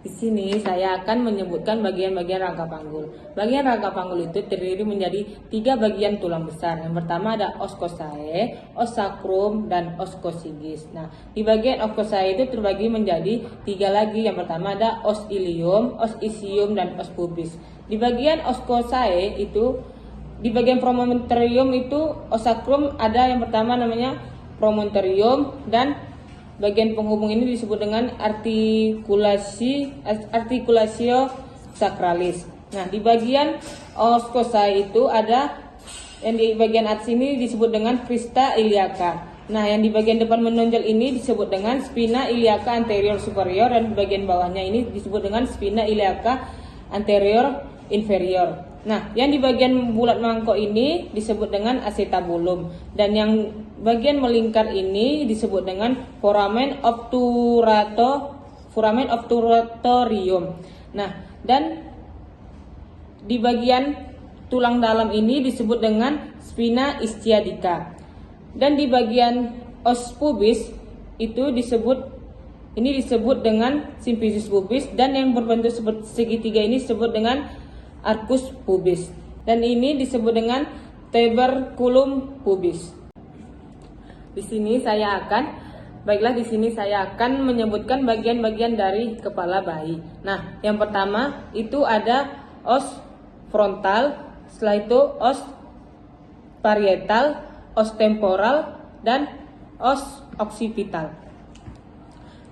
Di sini saya akan menyebutkan bagian-bagian rangka panggul. Bagian rangka panggul itu terdiri menjadi 3 bagian tulang besar. Yang pertama ada os coccyx, os sacrum, dan os coccygeus. Nah, di bagian os coccyx itu terbagi menjadi 3 lagi. Yang pertama ada os ilium, os ischium, dan os pubis. Di bagian os coccyx itu, di bagian promontorium itu os sacrum ada yang pertama namanya promontorium, dan bagian penghubung ini disebut dengan articulatio sacralis. Nah, di bagian os coccyx itu ada yang di bagian atas ini disebut dengan crista iliaca. Nah, yang di bagian depan menonjol ini disebut dengan spina iliaca anterior superior, dan di bagian bawahnya ini disebut dengan spina iliaca anterior inferior. Nah, yang di bagian bulat mangkok ini disebut dengan acetabulum, dan yang bagian melingkar ini disebut dengan foramen obturatorium. Nah, dan di bagian tulang dalam ini disebut dengan spina ischiadica. Dan di bagian os pubis itu disebut dengan symphysis pubis, dan yang berbentuk seperti segitiga ini disebut dengan arcus pubis, dan ini disebut dengan tuberculum pubis. Di sini saya akan menyebutkan bagian-bagian dari kepala bayi. Nah, yang pertama itu ada os frontal, setelah itu os parietal, os temporal, dan os occipital.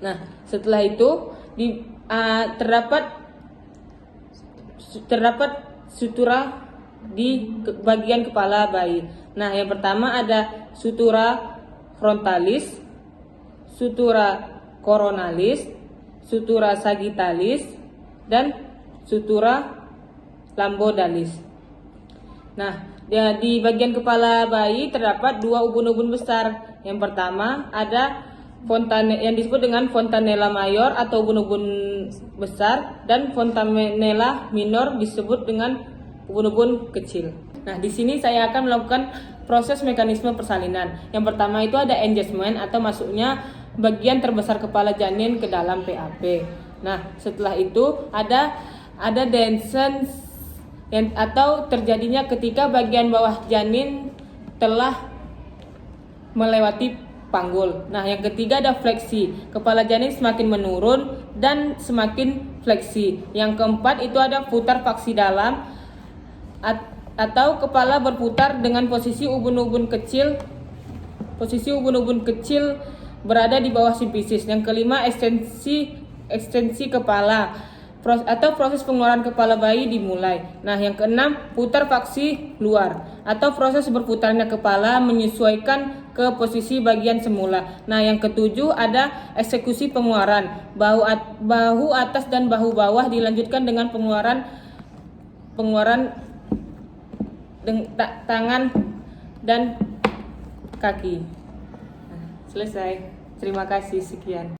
Nah, setelah itu terdapat sutura di bagian kepala bayi. Nah, yang pertama ada sutura frontalis, sutura coronalis, sutura sagittalis, dan sutura lambodalis. Nah, di bagian kepala bayi terdapat 2 ubun-ubun besar. Yang pertama ada yang disebut dengan fontanella mayor atau ubun-ubun besar, dan fontanella minor disebut dengan ubun-ubun kecil. Nah, di sini saya akan melakukan proses mekanisme persalinan. Yang pertama itu ada engagement atau masuknya bagian terbesar kepala janin ke dalam PAP. Nah, setelah itu ada descent atau terjadinya ketika bagian bawah janin telah melewati panggul. Nah, yang ketiga ada fleksi. Kepala janin semakin menurun dan semakin fleksi. Yang keempat itu ada putar faksi dalam atau kepala berputar dengan posisi ubun-ubun kecil berada di bawah simfisis. Yang kelima ekstensi kepala atau proses pengeluaran kepala bayi dimulai. Nah, yang keenam putar faksi luar atau proses berputarnya kepala menyesuaikan ke posisi bagian semula. Nah, yang ketujuh ada eksekusi pengeluaran. Bahu atas dan bahu bawah dilanjutkan dengan pengeluaran tangan dan kaki. Nah, selesai. Terima kasih, sekian.